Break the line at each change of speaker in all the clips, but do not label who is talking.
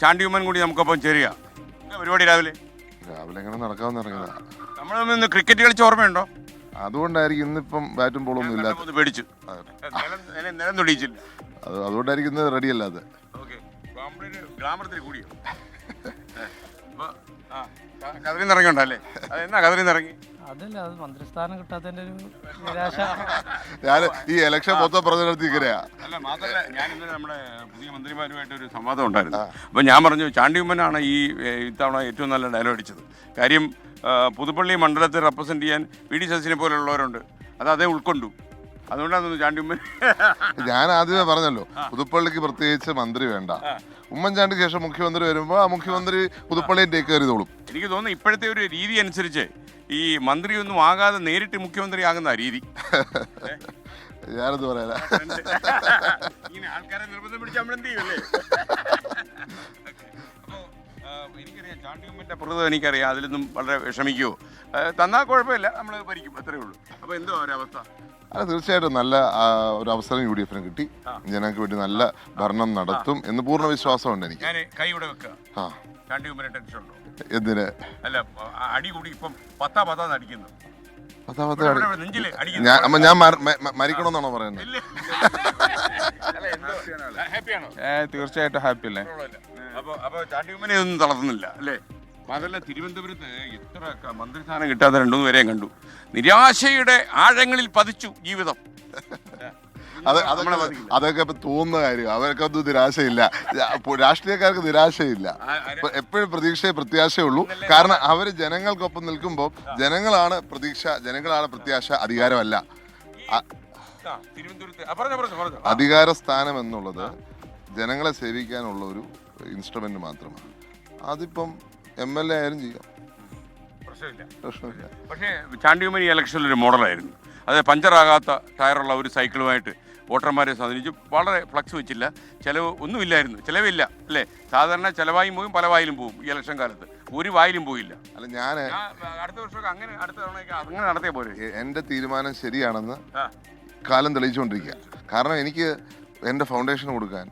ചാണ്ടിയുമ്മൻ കൂടി നമുക്കൊപ്പം ചേരുക. പരിപാടി രാവിലെ
എങ്ങനെ നടക്കാമെന്ന് അറിയില്ല.
നമ്മൾ തമ്മിൽ ക്രിക്കറ്റ് കളിച്ച ഓർമ്മയുണ്ടോ?
അതുകൊണ്ടായിരിക്കും ഇന്നിപ്പം ബാറ്റും ബോളൊന്നും ഇല്ലാത്ത.
പേടിച്ചു നിലം തൊടിയിച്ചില്ല.
അതുകൊണ്ടായിരിക്കും ഇന്ന് റെഡി അല്ലാതെ.
ഗ്ലാമറത്തിൽ കൂടിയോ? കതറിന്ന് ഇറങ്ങിയോണ്ടല്ലേ? അതെന്നാ കതറിന്ന് ഇറങ്ങി?
അതല്ല, അത് മന്ത്രിസ്ഥാനം കിട്ടാത്തതിന്റെ ഒരു നിരാശ.
ഞാൻ ഈ ഇലക്ഷൻ മൊത്തം പ്രചരണത്തിരിക്കയാ.
അല്ല, മാത്രമല്ല ഞാൻ ഇന്നലെ നമ്മുടെ പുതിയ മന്ത്രിമാരുമായിട്ട് ഒരു സംവാദം ഉണ്ടായിരുന്നു. അപ്പം ഞാൻ പറഞ്ഞു ചാണ്ടിയുമ്മനാണ് ഈ ഇത്തവണ ഏറ്റവും നല്ല ഡയലോഗ് അടിച്ചത്. കാര്യം പുതുപ്പള്ളി മണ്ഡലത്തെ റെപ്രസെന്റ് ചെയ്യാൻ വി ഡി സതീശനെ പോലുള്ളവരുണ്ട്. അത് അതേ ഉൾക്കൊണ്ടു. അതുകൊണ്ടാണ് ചാണ്ടിയുമ്മൻ.
ഞാൻ ആദ്യമേ പറഞ്ഞല്ലോ, പുതുപ്പള്ളിക്ക് പ്രത്യേകിച്ച് മന്ത്രി വേണ്ട. ഉമ്മൻചാണ്ടിക്ക് ശേഷം മുഖ്യമന്ത്രി വരുമ്പോൾ ആ മുഖ്യമന്ത്രി പുതുപ്പള്ളിയെ ടേക്ക് കയറിയതോളും.
എനിക്ക് തോന്നുന്നു ഇപ്പോഴത്തെ ഒരു രീതി അനുസരിച്ച് ഈ മന്ത്രിയൊന്നും ആകാതെ നേരിട്ട് മുഖ്യമന്ത്രി ആകുന്ന രീതി.
ഞാനെന്ത് പറയാ,
ആൾക്കാരെ നിർബന്ധം പിടിച്ച് നമ്മളെന്ത് ചെയ്യുമല്ലേ? അപ്പോൾ എനിക്കറിയാം ചാണ്ടിയുമ്മൻ്റെ പ്രകൃതം എനിക്കറിയാം. അതിലൊന്നും വളരെ വിഷമിക്കുമോ? തന്നാൽ കുഴപ്പമില്ല, നമ്മൾ ഭരിക്കും, അത്രേ ഉള്ളൂ. അപ്പോൾ എന്തോ ഒരവസ്ഥ?
അല്ല, തീർച്ചയായിട്ടും നല്ല ഒരു അവസരം യു ഡി എഫിന് കിട്ടി. ജനങ്ങൾക്ക് വേണ്ടി നല്ല ഭരണം നടത്തും എന്ന് പൂർണ്ണ വിശ്വാസമുണ്ട് എനിക്ക്.
ഞാൻ കൈ ഇവിടെ വെക്കുക. ചാണ്ടിയുമ്മനെ ടെൻഷൻ ഉണ്ടോ?
എന്തിന്?
അല്ല, അടി കൂടി ഇപ്പം പത്താന്ന് അടിക്കുന്നു.
ഞാൻ മരിക്കണമെന്നാണോ പറയുന്നത്?
തീർച്ചയായിട്ടും ഹാപ്പി അല്ലേ?
അപ്പൊ ചാണ്ടിയുമ്മനെ ഒന്നും തളർത്തുന്നില്ല അല്ലേ? അതല്ല, തിരുവനന്തപുരത്ത് എത്ര മന്ത്രിസ്ഥാനം കിട്ടാതെ 2-3 പേരെയും കണ്ടു. നിരാശയുടെ ആഴങ്ങളിൽ പതിച്ചു ജീവിതം.
അതൊക്കെ ഇപ്പൊ തോന്നുന്ന കാര്യം. അവർക്കൊന്നും നിരാശയില്ല. രാഷ്ട്രീയക്കാർക്ക് നിരാശയില്ല. എപ്പോഴും പ്രതീക്ഷയെ പ്രത്യാശയുള്ളൂ. കാരണം അവര് ജനങ്ങൾക്കൊപ്പം നിൽക്കുമ്പോൾ ജനങ്ങളാണ് പ്രതീക്ഷ, ജനങ്ങളാണ് പ്രത്യാശ, അധികാരമല്ല. അധികാര സ്ഥാനം എന്നുള്ളത് ജനങ്ങളെ സേവിക്കാനുള്ള ഒരു ഇൻസ്ട്രുമെന്റ് മാത്രമാണ്. അതിപ്പം MLA ആയാലും ചെയ്യാം, പ്രശ്നമില്ല.
പക്ഷേ ചാണ്ടിയുമ്മൻ ഈ ഇലക്ഷനിൽ ഒരു മോഡലായിരുന്നു. അത് പഞ്ചറാകാത്ത ടയറുള്ള ഒരു സൈക്കിളുമായിട്ട് വോട്ടർമാരെ സ്വാധീനിച്ചു. വളരെ ഫ്ലക്സ് വെച്ചില്ല, ചിലവ് ഒന്നുമില്ലായിരുന്നു, ചിലവില്ല അല്ലേ? സാധാരണ ചിലവായും പോകും, പല വായിലും പോകും. ഈ ഇലക്ഷൻ കാലത്ത് ഒരു വായിലും പോയില്ല.
അല്ല, ഞാൻ
അടുത്ത വർഷമൊക്കെ അടുത്ത തവണയൊക്കെ അങ്ങനെ നടത്തിയ പോലെ.
എൻ്റെ തീരുമാനം ശരിയാണെന്ന് കാലം തെളിയിച്ചുകൊണ്ടിരിക്കുക. കാരണം എനിക്ക് എൻ്റെ ഫൗണ്ടേഷൻ കൊടുക്കാൻ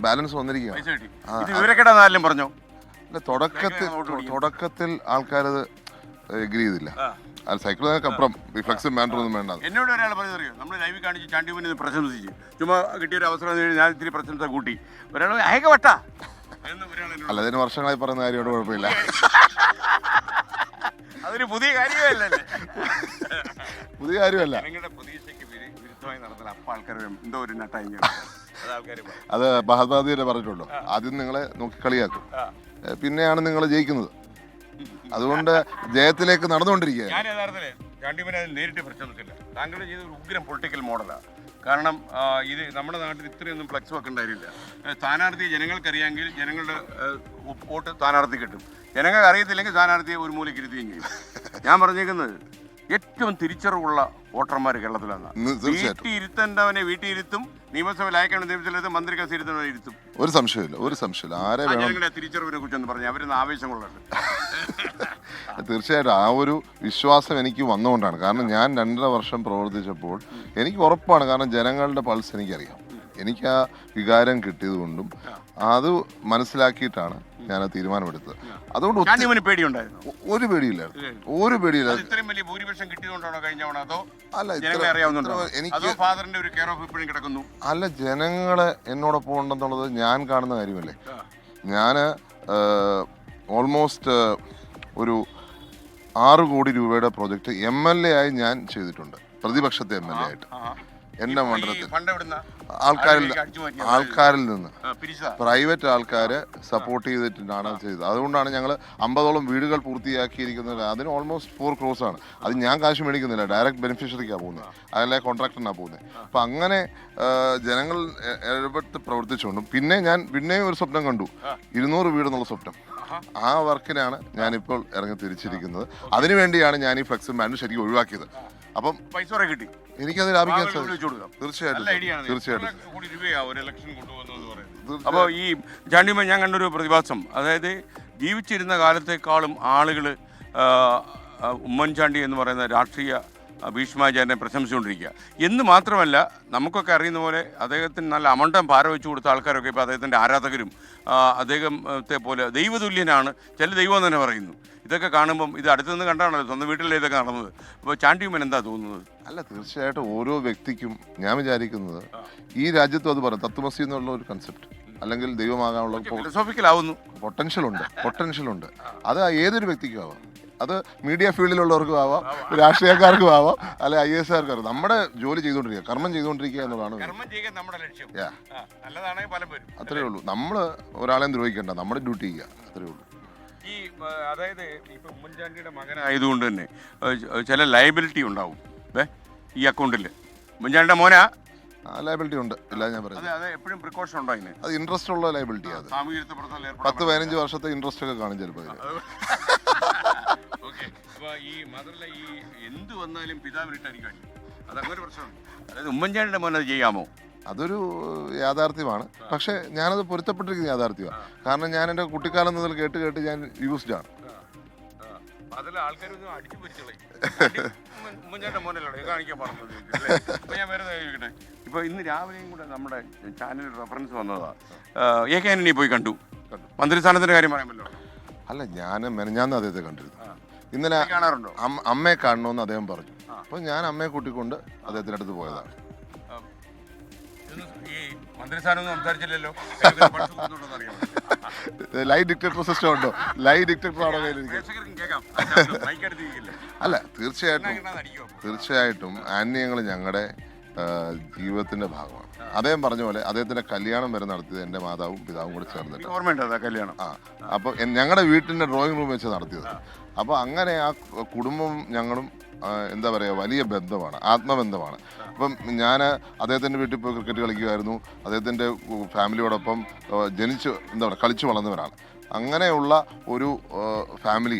ബാലൻസ് വന്നിരിക്കുക.
വിവരക്കേടാന്നാലും പറഞ്ഞോ?
അല്ല, തുടക്കത്തിൽ ആൾക്കാരത് എഗ്രി ചെയ്തില്ല. സൈക്കിളിനൊക്കെ റിഫ്ലക്സും ബാൻഡറൊന്നും വേണ്ട.
എന്നോട് ഒരാൾ പറഞ്ഞറിയോ, നമ്മൾ ലൈവിൽ കാണിച്ച് ചാണ്ടിയുമ്മനെ പ്രശംസിച്ച് ചുമ്മാ കിട്ടിയൊരു അവസരം ഞാൻ ഇത്തിരി പ്രശംസ കൂട്ടി. ഒരാൾ അയക്കവട്ട.
അല്ല, അതിന് വർഷങ്ങളായി പറയുന്ന കാര്യമോട് കുഴപ്പമില്ല.
അതൊരു പുതിയ കാര്യമല്ലേ?
പുതിയ കാര്യമല്ല.
നിങ്ങളുടെ പ്രതീക്ഷയ്ക്ക് വിരുദ്ധമായി നടന്നാൽ അപ്പം ആൾക്കാർ എന്തോ ഒരു നട്ടായി.
അത് മഹാത്മാഗാന്ധിയെ പറഞ്ഞിട്ടുള്ളൂ, ആദ്യം നിങ്ങളെ നോക്കി കളിയാക്കും, പിന്നെയാണ് നിങ്ങൾ ജയിക്കുന്നത്. അതുകൊണ്ട് ജയത്തിലേക്ക് നടന്നുകൊണ്ടിരിക്കുകയാണ്.
ഞാൻ യഥാർത്ഥത്തിൽ ചാണ്ടിയുമ്മനെ അതിൽ നേരിട്ട് പ്രശ്നമൊന്നുമില്ല. താങ്കൾ ചെയ്ത ഒരു ഉഗ്രം പൊളിറ്റിക്കൽ മോഡലാണ്. കാരണം ഇത് നമ്മുടെ നാട്ടിൽ ഇത്രയൊന്നും ഫ്ലക്സ് വെക്കേണ്ടതില്ല. സ്ഥാനാർത്ഥിയെ ജനങ്ങൾക്കറിയാമെങ്കിൽ ജനങ്ങളുടെ വോട്ട് സ്ഥാനാർത്ഥി കിട്ടും. ജനങ്ങൾക്ക് അറിയത്തില്ലെങ്കിൽ സ്ഥാനാർത്ഥിയെ ഒരു മൂലയ്ക്ക് ഇരുത്തുകയും ചെയ്യും. ഞാൻ പറഞ്ഞേക്കുന്നത് ഏറ്റവും തിരിച്ചറിവുള്ള വോട്ടർമാർ കേരളത്തിലാണ്. വീട്ടിൽ ഇരുത്തേണ്ടവനെ വീട്ടിൽ ഇരുത്തും, നിയമസഭയിൽ അയക്കേണ്ട നിയമസഭയിൽ മന്ത്രി കസേര ഇരുത്തുന്നവനെ ഇരുത്തും.
ഒരു സംശയമില്ല. ആരെ
ജനങ്ങളുടെ തിരിച്ചറിവിനെ കുറിച്ചൊന്ന് പറഞ്ഞു, അവരൊന്ന് ആവേശം കൊള്ളട്ടെ.
തീർച്ചയായിട്ടും ആ ഒരു വിശ്വാസം എനിക്ക് വന്നുകൊണ്ടാണ്. കാരണം ഞാൻ 2.5 വർഷം പ്രവർത്തിച്ചപ്പോൾ എനിക്ക് ഉറപ്പാണ്, കാരണം ജനങ്ങളുടെ പൾസ് എനിക്കറിയാം. എനിക്ക് ആ വികാരം കിട്ടിയത് കൊണ്ടും അത് മനസ്സിലാക്കിയിട്ടാണ് ഞാൻ ആ തീരുമാനമെടുത്തത്. അതുകൊണ്ട്
ഒരു പേടിയില്ല.
അല്ല, ജനങ്ങളെ എന്നോടൊപ്പം ഉണ്ടെന്നുള്ളത് ഞാൻ കാണുന്ന കാര്യമല്ലേ. ഞാൻ ഓൾമോസ്റ്റ് ഒരു 6 കോടി രൂപയുടെ പ്രോജക്റ്റ് MLA ആയി ഞാൻ ചെയ്തിട്ടുണ്ട്, പ്രതിപക്ഷത്തെ MLA ആയിട്ട്. എന്റെ മണ്ഡലത്തിൽ ആൾക്കാരിൽ നിന്ന് പ്രൈവറ്റ് ആൾക്കാരെ സപ്പോർട്ട് ചെയ്തിട്ടാണ് ചെയ്തത്. അതുകൊണ്ടാണ് ഞങ്ങൾ 50ഓളം വീടുകൾ പൂർത്തിയാക്കിയിരിക്കുന്നത്. അതിന് ഓൾമോസ്റ്റ് 4 crores ആണ്. അത് ഞാൻ കാശ് മേടിക്കുന്നില്ല, ഡയറക്റ്റ് ബെനിഫിഷ്യറിക്കാണ് പോകുന്നത്, അതല്ല കോൺട്രാക്ടറിനാണ് പോകുന്നത്. അപ്പം അങ്ങനെ ജനങ്ങൾ ഇടപെട്ട് പ്രവർത്തിച്ചുകൊണ്ടും പിന്നെയും ഒരു സ്വപ്നം കണ്ടു, 200 വീടെന്നുള്ള സ്വപ്നം. ആ വർക്കിനാണ് ഞാനിപ്പോൾ ഇറങ്ങി തിരിച്ചിരിക്കുന്നത്. അതിനുവേണ്ടിയാണ് ഞാൻ ഈ ഫ്ലെക്സും ബാൻഡും ശരിക്കും ഒഴിവാക്കിയത്. അപ്പം
പൈസ കിട്ടി,
എനിക്കത് ലാഭിക്കാൻ സാധിക്കും. തീർച്ചയായിട്ടും.
അപ്പോൾ ഈ ചാണ്ടിയുമ്മൻ ഞാൻ കണ്ടൊരു പ്രതിഭാസം, അതായത് ജീവിച്ചിരുന്ന കാലത്തെക്കാളും ആളുകൾ ഉമ്മൻചാണ്ടി എന്ന് പറയുന്ന രാഷ്ട്രീയ ഭീഷ്മാചാര്യനെ പ്രശംസിച്ചുകൊണ്ടിരിക്കുക. എന്ന് മാത്രമല്ല, നമുക്കൊക്കെ അറിയുന്ന പോലെ അദ്ദേഹത്തിന് നല്ല അമണ്ടം ഭാരം വെച്ച് കൊടുത്ത ആൾക്കാരൊക്കെ ഇപ്പോൾ അദ്ദേഹത്തിൻ്റെ ആരാധകരും അദ്ദേഹത്തെ പോലെ ദൈവതുല്യനാണ്, ചില ദൈവം തന്നെ പറയുന്നു. ഇതൊക്കെ കാണുമ്പം ഇത് അടുത്തു നിന്ന് കണ്ടാണല്ലോ സ്വന്തം വീട്ടിലെ ഇതൊക്കെ നടന്നത്. അപ്പോൾ ചാണ്ടിയുമ്മൻ എന്താ തോന്നുന്നത്?
അല്ല, തീർച്ചയായിട്ടും ഓരോ വ്യക്തിക്കും ഞാൻ വിചാരിക്കുന്നത് ഈ രാജ്യത്തും അത് പറയും തത്വമസി എന്നുള്ള ഒരു കൺസെപ്റ്റ് അല്ലെങ്കിൽ ദൈവമാകാനുള്ള
ഫിലോസോഫിക്കലാവുന്നു
പൊട്ടൻഷ്യൽ ഉണ്ട്. അത് ഏതൊരു വ്യക്തിക്കും ആവാം. അത് മീഡിയ ഫീൽഡിലുള്ളവർക്കും ആവാം, രാഷ്ട്രീയക്കാർക്കും ആവാം, അല്ലെ IAS കാർക്കും. നമ്മുടെ ജോലി ചെയ്തുകൊണ്ടിരിക്കുക, കർമ്മം ചെയ്തുകൊണ്ടിരിക്കുക എന്നുള്ളതാണ് അത്രേ ഉള്ളൂ. നമ്മൾ ഒരാളെയും ദ്രോഹിക്കണ്ട, നമ്മുടെ ഡ്യൂട്ടി ചെയ്യുക, അത്രേ ഉള്ളൂ.
ഈ അതായത് ഇപ്പം ഉമ്മൻചാണ്ടിയുടെ മകനായതുകൊണ്ട് തന്നെ ചില ലയബിലിറ്റി ഉണ്ടാവും ഈ അക്കൗണ്ടിൽ. ഉമ്മൻചാണ്ടിയുടെ മോനാ
ലയബിലിറ്റി ഉണ്ട്, ഇല്ല ഞാൻ പറയുന്നത്.
അത് എപ്പോഴും പ്രിക്കോഷൻ ഉണ്ടോ അതിന്?
അത് ഇൻട്രസ്റ്റ് ഉള്ള ലയബിലിറ്റി. അത് 10-15 വർഷത്തെ ഇൻട്രസ്റ്റ് ഒക്കെ കാണും ചിലപ്പോൾ.
ഈ മാത്രമല്ല, ഈ എന്ത് വന്നാലും പിതാവിനിട്ടായിരിക്കും അടി. അതങ്ങനെ പ്രശ്നമാണ്. അതായത് ഉമ്മൻചാണ്ടിയുടെ മോൻ അത് ചെയ്യാമോ?
അതൊരു യാഥാർത്ഥ്യമാണ്. പക്ഷേ ഞാനത് പൊരുത്തപ്പെട്ടിരിക്കുന്ന യാഥാർത്ഥ്യമാണ്. കാരണം ഞാൻ എൻ്റെ കുട്ടിക്കാലം മുതൽ കേട്ട് ഞാൻ യൂസ്ഡ് ആണ്.
ഇപ്പൊ ഇന്ന് രാവിലെയും കൂടെ നമ്മുടെ ചാനലിൽ റെഫറൻസ് വന്നതാ, AK ആന്റണി പോയി കണ്ടു. മന്ത്രിസ്ഥാനത്തിന്റെ കാര്യം പറയാമല്ലോ.
അല്ല, ഞാൻ മെനഞ്ഞാന്ന് അദ്ദേഹത്തെ കണ്ടിരുന്നു. ഇന്നലെ
കാണാറുണ്ടോ?
അമ്മയെ കാണണമെന്ന് അദ്ദേഹം പറഞ്ഞു. അപ്പോൾ ഞാൻ അമ്മയെ കൂട്ടിക്കൊണ്ട് അദ്ദേഹത്തിൻ്റെ അടുത്ത് പോയതാണ്. ലൈവ് ഡിക്റ്റേറ്റർ സിസ്റ്റം ഉണ്ടോ? ലൈവ് ഡിക്റ്റേറ്റർ ആണോ കയ്യിലിരിക്കുക? അല്ല, തീർച്ചയായിട്ടും ആന്റിയങ്ങൾ ഞങ്ങളുടെ ജീവിതത്തിന്റെ ഭാഗമാണ്. അദ്ദേഹം പറഞ്ഞ പോലെ അദ്ദേഹത്തിന്റെ കല്യാണം വരെ നടത്തിയത് എൻ്റെ മാതാവും പിതാവും കൂടെ ചേർന്നിട്ട്.
കല്യാണം
അപ്പോൾ ഞങ്ങളുടെ വീട്ടിൻ്റെ ഡ്രോയിങ് റൂം വെച്ച് നടത്തിയത്. അപ്പോൾ അങ്ങനെ ആ കുടുംബവും ഞങ്ങളും എന്താ പറയുക, വലിയ ബന്ധമാണ്, ആത്മബന്ധമാണ്. അപ്പം ഞാൻ അദ്ദേഹത്തിൻ്റെ വീട്ടിൽ പോയി ക്രിക്കറ്റ് കളിക്കുമായിരുന്നു. അദ്ദേഹത്തിൻ്റെ ഫാമിലിയോടൊപ്പം കളിച്ചു വളർന്നവരാണ്. അങ്ങനെയുള്ള ഒരു ഫാമിലി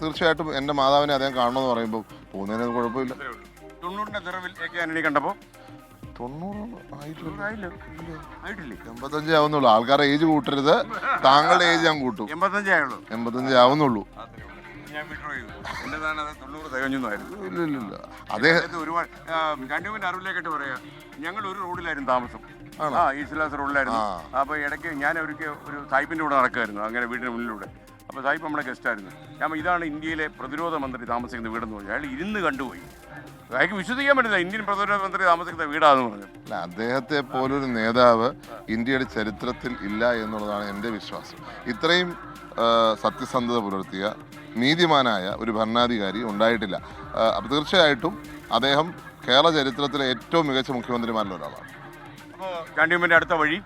തീർച്ചയായിട്ടും എൻ്റെ മാതാവിനെ അദ്ദേഹം കാണണമെന്ന് പറയുമ്പോൾ പോകുന്നതിന് കുഴപ്പമില്ല. 85 ആവുന്നുള്ളൂ. ആൾക്കാരുടെ ഏജ് കൂട്ടരുത്, താങ്കളുടെ ഏജ് ഞാൻ കൂട്ടും. 85 ആവുന്നുള്ളൂ. ഇല്ല, അദ്ദേഹം
അറിവിലേക്കിട്ട് പറയാ, ഞങ്ങൾ ഒരു റോഡിലായിരുന്നു താമസം, ഈസ്ലാസ് റോഡിലായിരുന്നു. അപ്പൊ ഇടയ്ക്ക് ഞാൻ ഒരു സായിപ്പിന്റെ കൂടെ നടക്കുമായിരുന്നു, അങ്ങനെ വീടിന് മുന്നിലൂടെ. അപ്പോൾ സായിപ്പ് നമ്മുടെ ഗസ്റ്റായിരുന്നു. ഞാൻ ഇതാണ് ഇന്ത്യയിലെ പ്രതിരോധ മന്ത്രി താമസിക്കുന്ന വീടെന്ന് പറഞ്ഞു. അയാൾ ഇരുന്ന് കണ്ടുപോയി. അയാൾക്ക് വിശ്വസിക്കാൻ പറ്റില്ല ഇന്ത്യൻ പ്രതിരോധ മന്ത്രി താമസിക്കുന്ന വീടാന്ന് പറഞ്ഞു.
അല്ല, അദ്ദേഹത്തെ പോലൊരു നേതാവ് ഇന്ത്യയുടെ ചരിത്രത്തിൽ ഇല്ല എന്നുള്ളതാണ് എൻ്റെ വിശ്വാസം. ഇത്രയും സത്യസന്ധത പുലർത്തിയ നീതിമാനായ ഒരു ഭരണാധികാരി ഉണ്ടായിട്ടില്ല. അപ്പോൾ തീർച്ചയായിട്ടും അദ്ദേഹം കേരള ചരിത്രത്തിലെ ഏറ്റവും മികച്ച മുഖ്യമന്ത്രിമാരിൽ ഒരാളാണ്.
അപ്പോൾ ചാണ്ടിയുമ്മൻ്റെ അടുത്ത വഴി,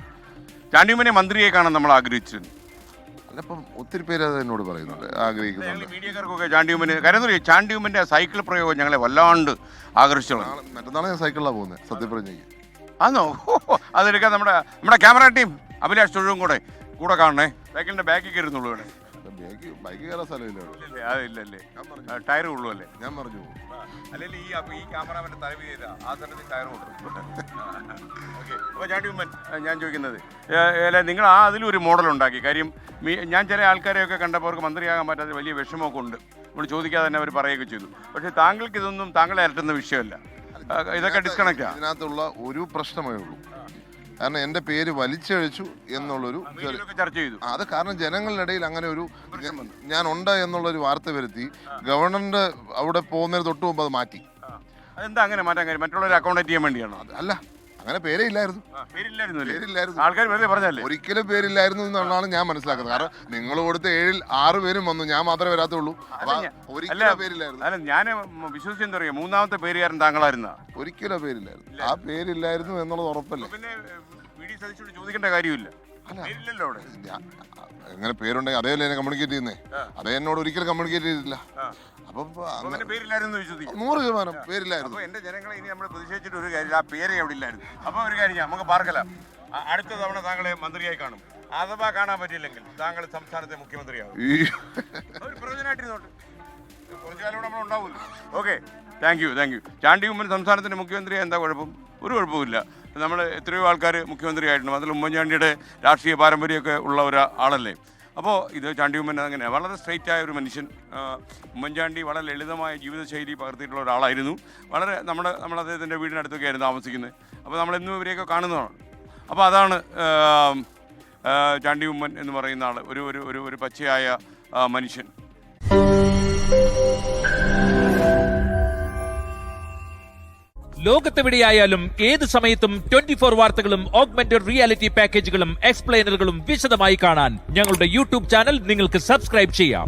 ചാണ്ടിയുമ്മനെ മന്ത്രിയെ കാണാൻ നമ്മൾ ആഗ്രഹിച്ചിരുന്നു.
അപ്പം ഒത്തിരി പേര് അത് എന്നോട് പറയുന്നുണ്ട്, ആഗ്രഹിക്കുന്നുണ്ട്.
മീഡിയക്കാർക്കൊക്കെ ചാണ്ടിയുമ്മൻ്റെ സൈക്കിൾ പ്രയോഗം ഞങ്ങളെ വല്ലാണ്ട് ആകർഷിച്ചു.
മറ്റന്നാളെ ഞാൻ സൈക്കിളിലാണ് പോകുന്നത് സത്യപ്രതിജ്ഞയ്ക്ക്.
ആണോ? അതെടുക്കാൻ നമ്മുടെ ക്യാമറ ടീം അഭിലാഷ് തൊഴുവും കൂടെ കാണണേ. സൈക്കിളിന്റെ ബാക്കിൽ കയറുന്നുള്ളൂ. ഇവിടെ
ബൈക്ക് കയറാൻ സ്ഥലമില്ല.
അതില്ലല്ലേ, ടയർ ഉള്ളൂ അല്ലേ?
ഞാൻ പറഞ്ഞു
അല്ലെങ്കിൽ ഈ ക്യാമറമാൻ്റെ തലവ് ചെയ്ത ആ സ്ഥലത്ത് ടയർ കൊണ്ടു. അപ്പോൾ ചാണ്ടിയുമ്മൻ, ഞാൻ ചോദിക്കുന്നത്, നിങ്ങൾ അതിലൊരു മോഡൽ ഉണ്ടാക്കി. കാര്യം ഞാൻ ചില ആൾക്കാരെയൊക്കെ കണ്ടപ്പോൾ അവർക്ക് മന്ത്രിയാകാൻ പറ്റാത്ത വലിയ വിഷമമൊക്കെ ഉണ്ട്. നമ്മൾ ചോദിക്കാതെ തന്നെ അവർ പറയുകയൊക്കെ ചെയ്തു. പക്ഷേ താങ്കൾക്ക് ഇതൊന്നും താങ്കളെ അലട്ടുന്ന വിഷയമല്ല. ഇതൊക്കെ ഡിസ്കണക്റ്റാ.
ഇതിനകത്തുള്ള ഒരു പ്രശ്നമേ ഉള്ളൂ. കാരണം എൻ്റെ പേര് വലിച്ചഴിച്ചു എന്നുള്ളൊരു
ചർച്ച ചെയ്തു.
അത് കാരണം ജനങ്ങളുടെ ഇടയിൽ അങ്ങനെ ഒരു ഞാൻ ഉണ്ട് എന്നുള്ളൊരു വാർത്ത വരുത്തി ഗവർണറിന്റെ അവിടെ പോകുന്നതിന് തൊട്ട് മുമ്പ് അത് മാറ്റി.
അതെന്താ അങ്ങനെ മാറ്റാൻ കാര്യം? മറ്റുള്ളവരെ അക്കോമഡേറ്റ് ചെയ്യാൻ വേണ്ടിയാണോ?
അല്ല, അങ്ങനെ പേരേ ഇല്ലായിരുന്നു.
ആൾക്കാർ വെറുതെ പറഞ്ഞല്ലേ?
ഒരിക്കലും പേരില്ലായിരുന്നു എന്നുള്ളതാണ് ഞാൻ മനസ്സിലാക്കുന്നത്. കാരണം നിങ്ങൾ കൊടുത്ത 7-ൽ 6 പേരും വന്നു, ഞാൻ മാത്രമേ വരാത്തുള്ളൂ. ഒരിക്കലും പേരില്ലായിരുന്നു.
അല്ല, ഞാൻ വിശ്വസിച്ചെന്താ പറയാ, മൂന്നാമത്തെ പേരുകാരൻ താങ്കളായിരുന്ന?
ഒരിക്കലും പേരില്ലായിരുന്നു. ആ പേരില്ലായിരുന്നു എന്നുള്ളത് ഉറപ്പല്ലേ?
പിന്നെ ചോദിക്കേണ്ട കാര്യമില്ല.
എങ്ങനെ പേരുണ്ടെങ്കിൽ അതേ എന്നെ കമ്മ്യൂണിക്കേറ്റ് ചെയ്യുന്നേ. അതേ എന്നോട് ഒരിക്കലും കമ്മ്യൂണിക്കേറ്റ് ചെയ്തിട്ടില്ല.
100%
പേരില്ലായിരുന്നു.
എന്റെ ജനങ്ങളെ ഇനി നമ്മൾ പ്രതിഷേധിച്ചിട്ട് ഒരു കാര്യം, ആ പേര് അവിടെ ഇല്ലായിരുന്നു. അപ്പോൾ ഒരു കാര്യം നമുക്ക് പാർക്കലാം. അടുത്ത തവണ താങ്കളെ മന്ത്രിയായി കാണും. അഥവാ കാണാൻ പറ്റില്ലെങ്കിൽ താങ്കൾ സംസ്ഥാനത്തെ മുഖ്യമന്ത്രിയാകും. ഒരു പ്രയോജനമായിട്ടിരുന്നോട്ട്, കുറച്ചു കാലം നമ്മൾ ഉണ്ടാവുമല്ലോ. Okay, thank you. ചാണ്ടിയുമ്മൻ സംസ്ഥാനത്തിന്റെ മുഖ്യമന്ത്രി, എന്താ കുഴപ്പം? ഒരു കുഴപ്പമില്ല. നമ്മൾ എത്രയോ ആൾക്കാർ മുഖ്യമന്ത്രി ആയിട്ടുണ്ട്. അതിൽ ഉമ്മൻചാണ്ടിയുടെ രാഷ്ട്രീയ പാരമ്പര്യമൊക്കെ ഉള്ള ഒരാളല്ലേ. അപ്പോൾ ഇത് ചാണ്ടി ഉമ്മൻ അങ്ങനെ വളരെ സ്ട്രെയിറ്റ് ആയ ഒരു മനുഷ്യൻ. ഉമ്മൻചാണ്ടി വളരെ ലളിതമായ ജീവിതശൈലി പകർത്തിയിട്ടുള്ള ഒരാളായിരുന്നു. വളരെ നമ്മൾ അദ്ദേഹത്തിൻ്റെ വീടിനടുത്തൊക്കെ ആയിരുന്നു താമസിക്കുന്നത്. അപ്പോൾ നമ്മളെന്നും ഇവരെയൊക്കെ കാണുന്നതാണ്. അപ്പോൾ അതാണ് ചാണ്ടി ഉമ്മൻ എന്ന് പറയുന്ന ആൾ, ഒരു പച്ചയായ മനുഷ്യൻ.
ലോകത്തെവിടെയായാലും ഏത് സമയത്തും 24 വാർത്തകളും ഓഗ്മെന്റഡ് റിയാലിറ്റി പാക്കേജുകളും എക്സ്പ്ലെയിനറുകളും വിശദമായി കാണാൻ ഞങ്ങളുടെ യൂട്യൂബ് ചാനൽ നിങ്ങൾക്ക് സബ്സ്ക്രൈബ് ചെയ്യാം.